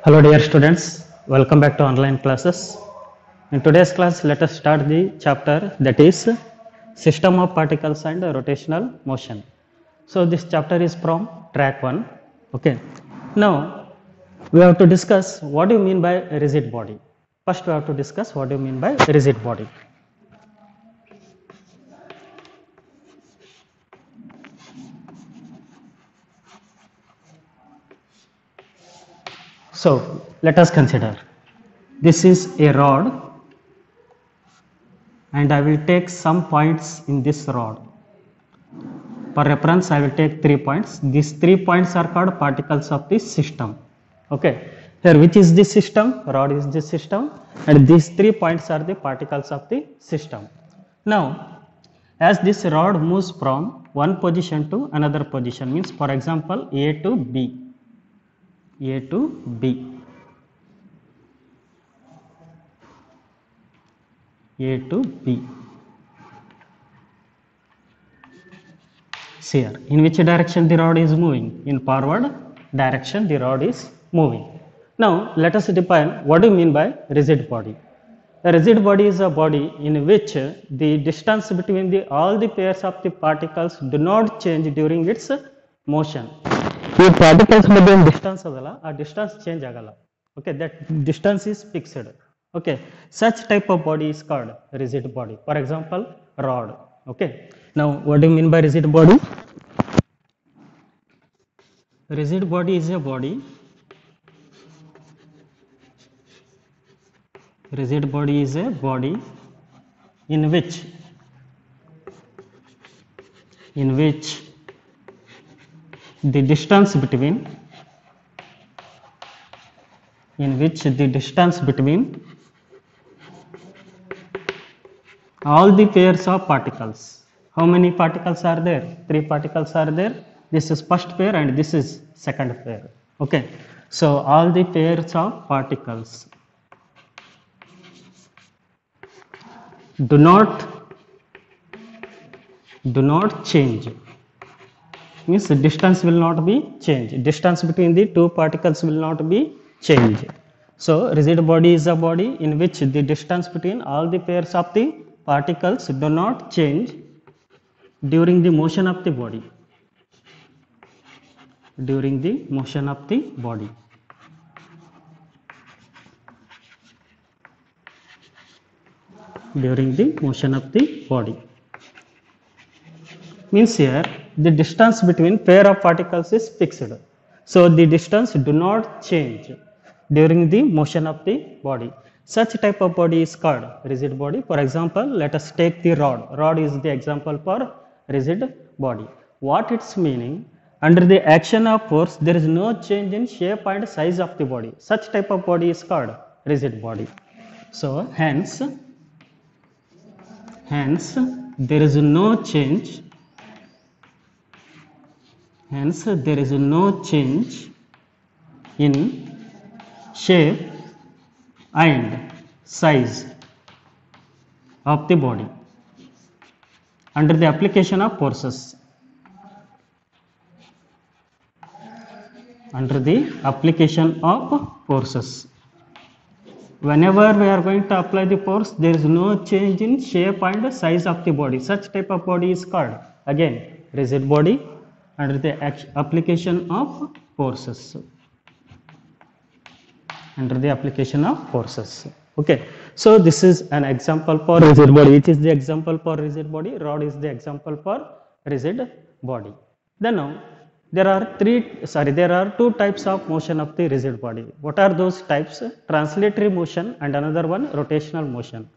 Hello dear students, welcome back to online classes. In today's class, let us start the chapter that is System of Particles and Rotational Motion. So this chapter is from track 1. Okay. Now we have to discuss what do you mean by rigid body. First we have to discuss what do you mean by rigid body. So let us consider this is a rod and I will take some points in this rod. For reference, I will take 3 points. These 3 points are called particles of the system. Okay. Here, which is the system? Rod is the system, and these 3 points are the particles of the system. Now, as this rod moves from one position to another position, means for example, A to B, A to B, A to B. See here, in which direction the rod is moving? In forward direction the rod is moving. Now let us define what do you mean by rigid body. A rigid body is a body in which the distance between all the pairs of the particles do not change during its motion. ಈ particles ಮಧ್ಯೆ distance ಅದಲ್ಲ, ಆ distance change ಆಗಲ್ಲ. Okay, that distance is fixed. Okay, such type of body is called rigid body. For example, rod. Okay, now what do you mean by rigid body? Rigid body is a body. Rigid body is a body in which the distance between all the pairs of particles. How many particles are there? 3 particles are there. This is first pair and this is second pair. Okay, so all the pairs of particles do not change. Means the distance will not be changed. Distance between the 2 particles will not be changed. So rigid body is a body in which the distance between all the pairs of the particles do not change during the motion of the body. During the motion of the body. During the motion of the body. Means here the distance between pair of particles is fixed. So the distance do not change during the motion of the body. Such type of body is called rigid body. For example, let us take the rod. Rod is the example for rigid body. What its meaning? Under the action of force, there is no change in shape and size of the body. Such type of body is called rigid body. So hence there is no change. Hence there is no change in shape and size of the body under the application of forces. Under the application of forces. Whenever we are going to apply the force, there is no change in shape and size of the body. Such type of body is called again rigid body under the application of forces. Under the application of forces. Okay, so this is an example for rigid body. Which is the example for rigid body? Rod is the example for rigid body. Then now there are 2 types of motion of the rigid body. What are those types? Translatory motion and another one rotational motion.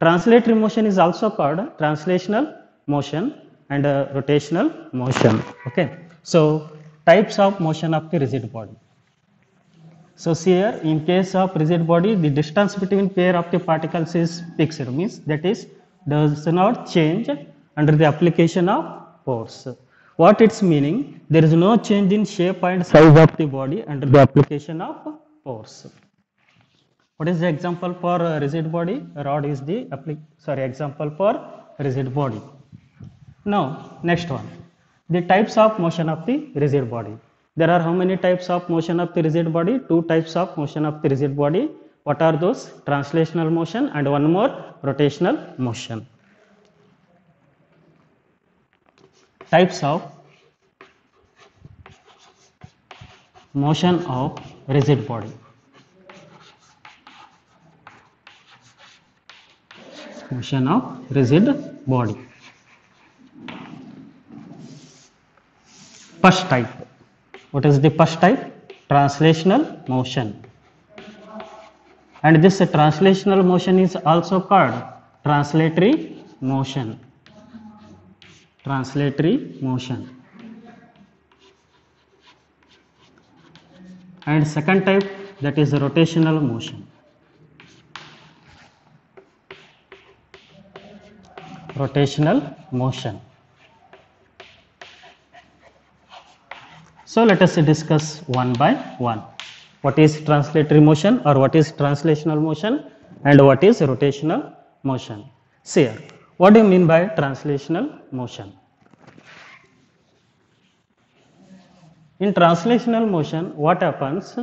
Translatory motion is also called translational motion and rotational motion. Okay, so types of motion of the rigid body. So see here, in case of rigid body, the distance between pair of the particles is fixed, means that is does not change under the application of force. What its meaning? There is no change in shape and size of the body under the application of force. What is the example for rigid body? Rod is the example for rigid body. Now next one, the types of motion of the rigid body. There are how many types of motion of the rigid body? Two types of motion of the rigid body. What are those? Translational motion and one more, rotational motion. Types of motion of rigid body. Motion of rigid body. First type. What is the first type? Translational motion. And this translational motion is also called translatory motion. Translatory motion. And second type, that is rotational motion. Rotational motion. So let us discuss one by one. What is translatory motion or what is translational motion and what is rotational motion? See here, what do you mean by translational motion? In translational motion, what happens?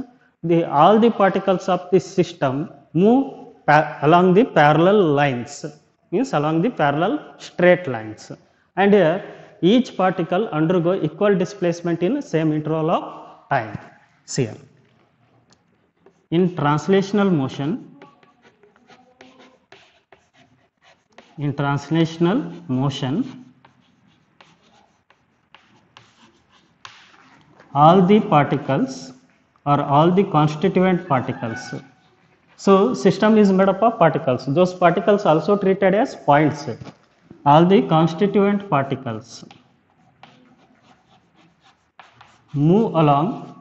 All the particles of the system move along the parallel lines, means along the parallel straight lines. And here, each particle undergo equal displacement in same interval of time. See here. In translational motion, all the particles or all the constituent particles. So system is made up of particles. Those particles also treated as points. All the constituent particles move along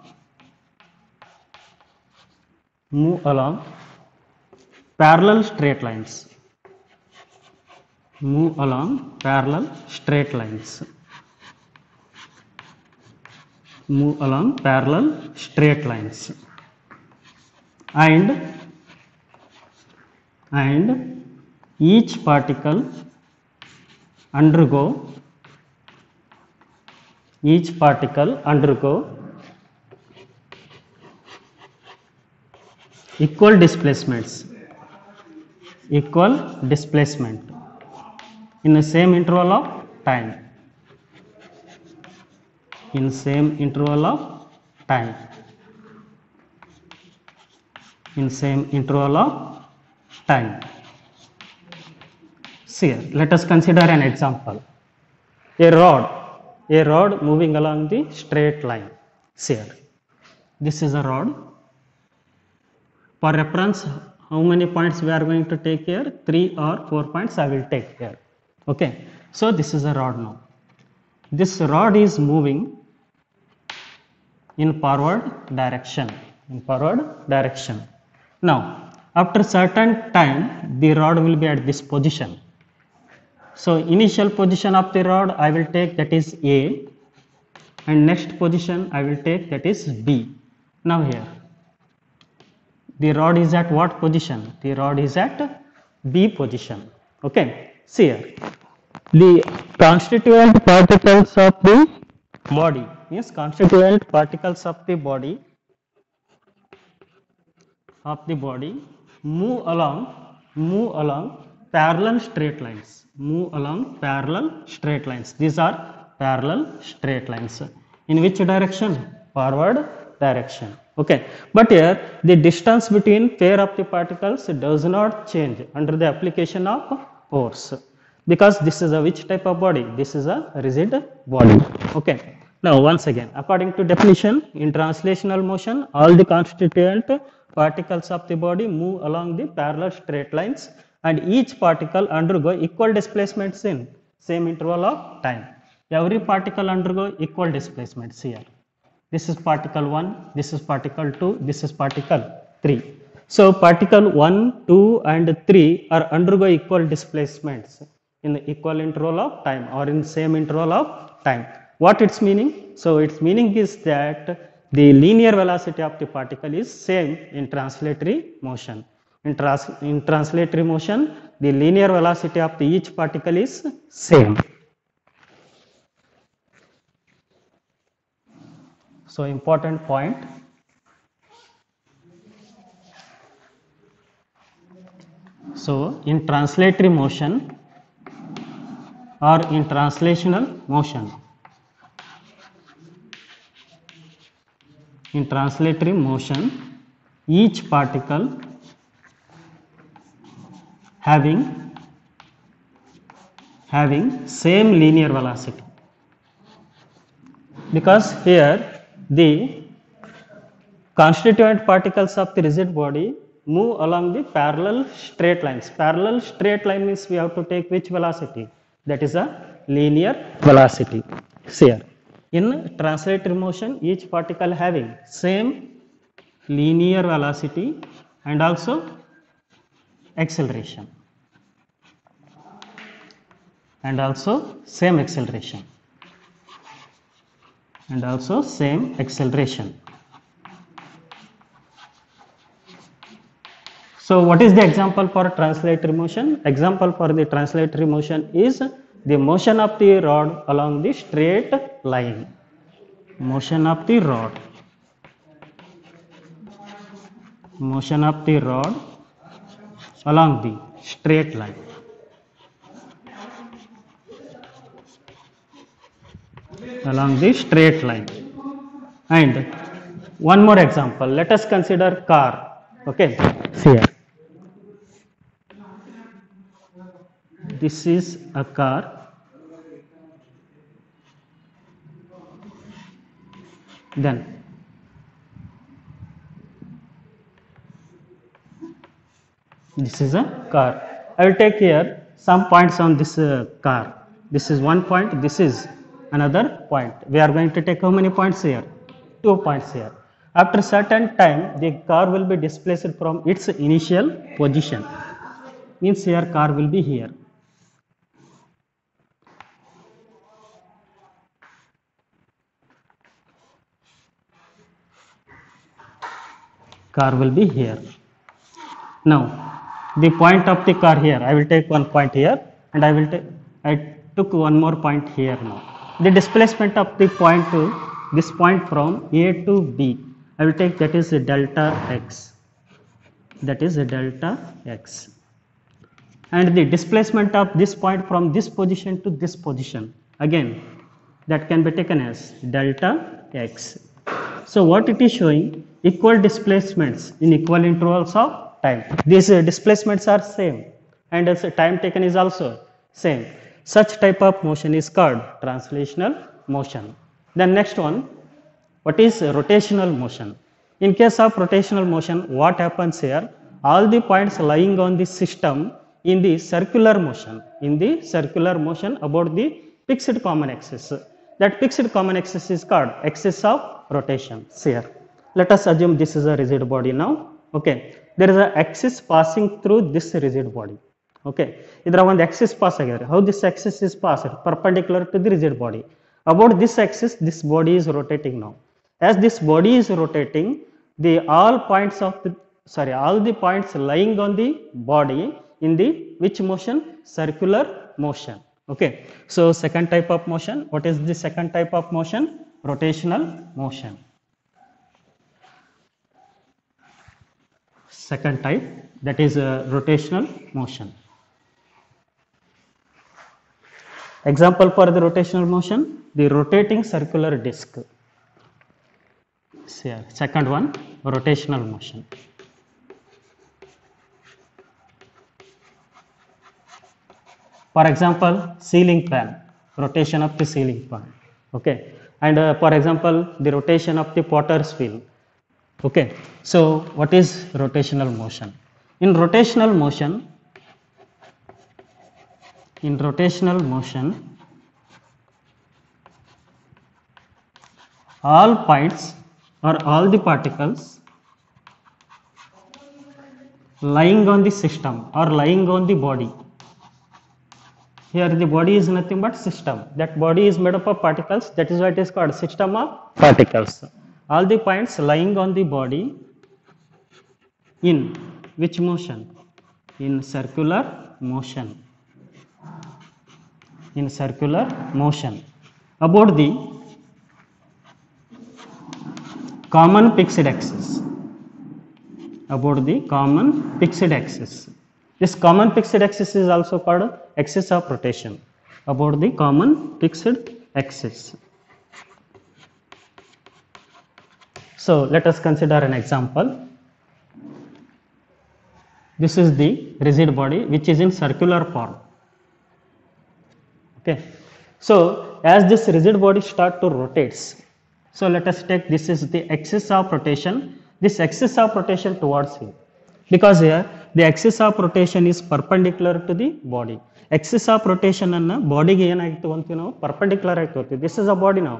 parallel straight lines. Move along parallel straight lines. Move along parallel straight lines. And each particle undergo equal displacement in the same interval of time. See, let us consider an example. A rod moving along the straight line. See, this is a rod. For reference, how many points we are going to take here? 3 or 4 points I will take here. Okay. So this is a rod now. This rod is moving in forward direction. Now, after certain time, the rod will be at this position. So initial position of the rod I will take, that is A, and next position I will take, that is B. Now here, the rod is at what position? The rod is at B position. Okay. See here, the constituent particles of the body, yes, constituent particles of the body move along parallel straight lines. These are parallel straight lines. In which direction? Forward direction. Okay. But here the distance between pair of the particles does not change under the application of force, because this is a which type of body? This is a rigid body. Okay. Now once again, according to definition, in translational motion, all the constituent particles of the body move along the parallel straight lines, and each particle undergo equal displacements in same interval of time. Every particle undergo equal displacements here. This is particle 1, this is particle 2, this is particle 3. So particle 1, 2 and 3 are undergo equal displacements in the equal interval of time or in same interval of time. What its meaning? So its meaning is that the linear velocity of the particle is same in translatory motion. In translatory motion, the linear velocity of each particle is same. So important point. So in translatory motion or in translational motion, in translatory motion, each particle having same linear velocity, because here the constituent particles of the rigid body move along the parallel straight lines. Parallel straight line means we have to take which velocity? That is a linear velocity. Here in translatory motion, each particle having same linear velocity and also acceleration, and also same acceleration, and also same acceleration. So what is the example for translatory motion? Example for the translatory motion is the motion of the rod along the straight line. Motion of the rod. Motion of the rod along the straight line. Along the straight line. And one more example. Let us consider car. Okay. Here. This is a car. Then this is a car. I will take here some points on this car. This is one point, this is another point. We are going to take how many points here? 2 points here. After certain time, the car will be displaced from its initial position. Means here car will be here. Car will be here. Now, the point of the car here, I will take one point here, and I took one more point here now. The displacement of the point to this point from A to B, I will take that is delta x. That is delta x. And the displacement of this point from this position to this position, again, that can be taken as delta x. So what it is showing? Equal displacements in equal intervals of time. These displacements are same, and as time taken is also same. Such type of motion is called translational motion. Then next one, what is rotational motion? In case of rotational motion, what happens here? All the points lying on the system in the circular motion, about the fixed common axis. That fixed common axis is called axis of rotation. Here, let us assume this is a rigid body now. Okay, there is an axis passing through this rigid body. Okay, idra one axis pass agidare. How this axis is passed? Perpendicular to the rigid body. About this axis, this body is rotating now. As this body is rotating, all the points lying on the body in the which motion? Circular motion. Okay, so second type of motion. What is the second type of motion? Rotational motion. Second type, that is rotational motion. Example for the rotational motion, the rotating circular disc. Here, second one, rotational motion. For example, ceiling fan, rotation of the ceiling fan. Okay, and for example, the rotation of the potter's wheel. Okay, so what is rotational motion? In rotational motion, all points or all the particles lying on the system or lying on the body. Here the body is nothing but system. That body is made up of particles. That is why it is called system of particles. All the points lying on the body in which motion? In circular motion. In circular motion. About the common fixed axis, about the common fixed axis. This common fixed axis is also called axis of rotation, about the common fixed axis. So let us consider an example. This is the rigid body which is in circular form. Okay. So as this rigid body start to rotates, so let us take this is the axis of rotation, this axis of rotation towards here, because here the axis of rotation is perpendicular to the body. Axis of rotation anna body ge enagitu antu ನಾವು perpendicular ಆಗಿ ತೋರ್ತೀವಿ. This is a body now.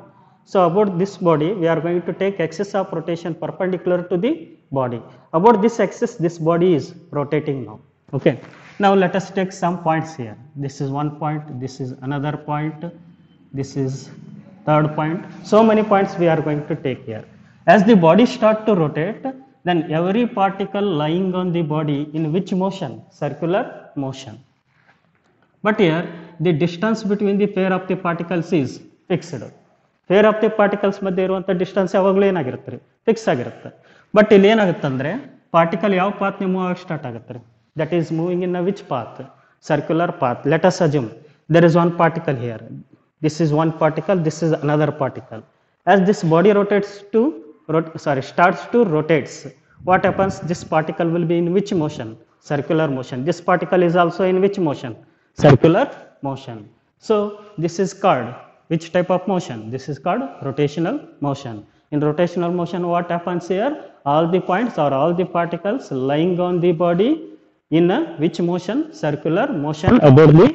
So about this body we are going to take axis of rotation perpendicular to the body. About this axis this body is rotating now. Okay. Now let us take some points here. This is one point, this is another point, this is third point. So many points we are going to take here. As the body start to rotate, then every particle lying on the body in which motion? Circular motion. But here the distance between the pair of the particles is fixed. Pair of the particles ಮಧ್ಯೆ ಇರುವಂತ distance ಯಾವಾಗಲೂ ಏನಾಗಿರುತ್ತೆ ರೀ, fix ಆಗಿರುತ್ತೆ. But ಇಲ್ಲಿ ಏನಾಗುತ್ತೆ ಅಂದ್ರೆ particle ಯಾವ ಪಾತ್ ಮೂವ್ ಆಗಿ ಸ್ಟಾರ್ಟ್ ಆಗುತ್ತೆ ರೀ, that is moving in a which path? Circular path. Let us assume there is one particle here. This is one particle, this is another particle. As this body rotates to starts to rotates, what happens? This particle will be in which motion? Circular motion. This particle is also in which motion? Circular motion. So this is called which type of motion? This is called rotational motion. In rotational motion what happens here? All the points or all the particles lying on the body in a which motion? Circular motion about the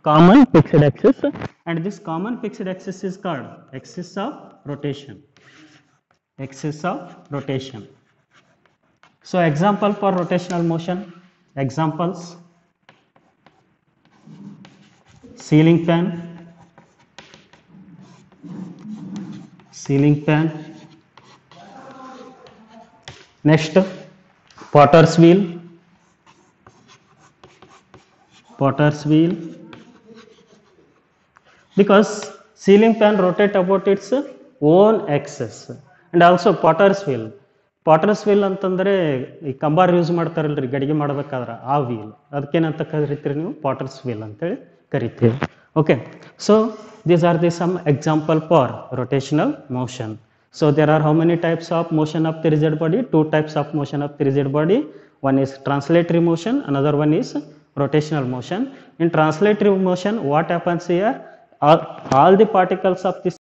common fixed axis, and this common fixed axis is called axis of rotation. Axis of rotation. So example for rotational motion, examples: ceiling fan, next potter's wheel, because ceiling fan rotate about its own axis, and also potter's wheel ಅಂತಂದ್ರೆ ಈ Kambar use ಮಾಡ್ತಾರಲ್ರಿ ಗಡಿಗೆ ಮಾಡಬೇಕಾದ್ರೆ ಆ wheel, ಅದಕ್ಕೇನಂತ ಕರಿತೀರಿ ನೀವು? potter's wheel ಅಂತೇಳಿ ಕರಿತೀವಿ. Okay, so these are the some example for rotational motion. So there are how many types of motion of the rigid body? Two types of motion of the rigid body. One is translatory motion, another one is rotational motion. In translatory motion what happens here? All the particles of this